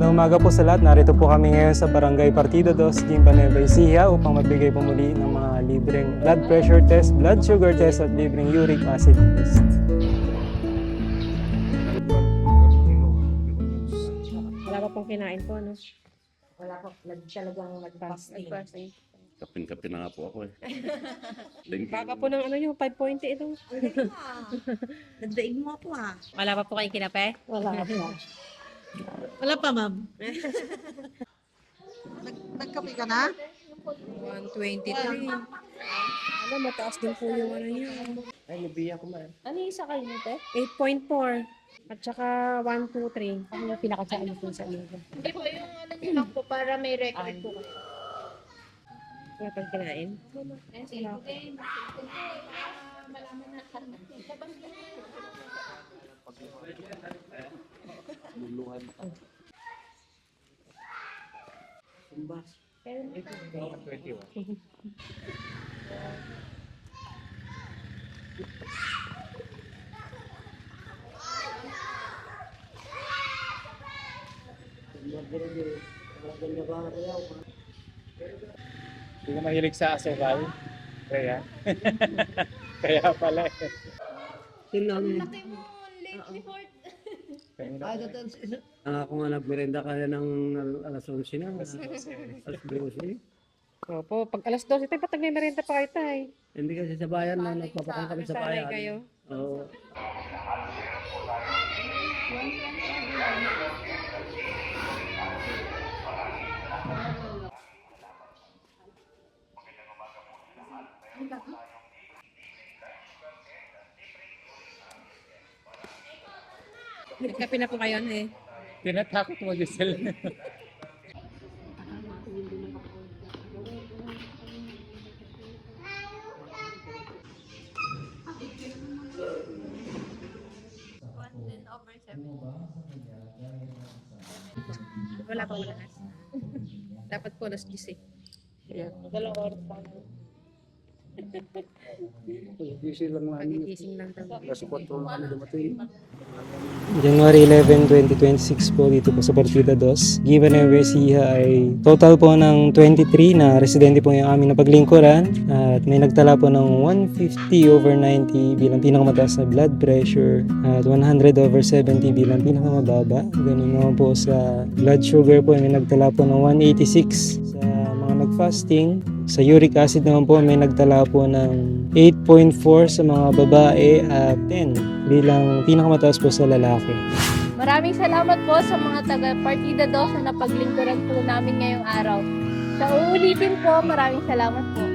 Magandang umaga po sa lahat. Narito po kami ngayon sa Barangay Partido 2, Gimba Nueva Ecija upang magbigay po muli ng mga libreng blood pressure test, blood sugar test at libreng uric acid test. Wala pa pong kinain po, ano? Wala pa talagang nag-fasting. Kapin-kapin na nga po ako eh. Thank you. Baka po ng ano yung 5.0 ito. Nagdaig mo ako ah. Wala pa po kayong kinape? Wala pa. Wala pa, ma'am. Nagkape ka na? 123. Ano, mataas din po yung ano niya. Ay, nabiya ko man. Ano yung isa kayo nito? 8.4. At saka 1, 2, 3. Ano yung pinakasaan mo sa iyo? Hindi po, yung ano nyo lang po, para may record po kayo. Wala pang kinain? Eh, sige, malaman natin. Hindi ka mahilig sa asukal? Kaya? Kaya pala eh. Laki mo, late report. Ako nga nagmerenda kaya ng alas 11 na. Alas 12. Opo, pag alas 12, tayo patag may merienda pa kayo tayo. Hindi kasi sa bayan na nagpapakain kami sa Sanay bayan. kayo. Oo. Nagkape na po kayo, eh. Tinatakot mo, Giselle. Wala pa wala. Dapat po alas 10 eh. Busy lang namin. Pagigising lang daw. Alas 4 lang kami dumating. January 11, 2026 po dito po sa Partida 2. Gimba Nueva Ecija ay total po ng 23 na residente po yung aming napaglingkuran at may nagtala po ng 150/90 bilang pinakamataas na blood pressure at 100/70 bilang pinakamababa. Ganun naman po sa blood sugar po may nagtala po ng 186 sa mga nag-fasting. Sa uric acid naman po may nagtala po ng 8.4 sa mga babae at 10 bilang pinakamataas po sa lalaki. Maraming salamat po sa mga taga Partida 2 na napaglingkuran po namin ngayong araw. Sa uulitin po, maraming salamat po.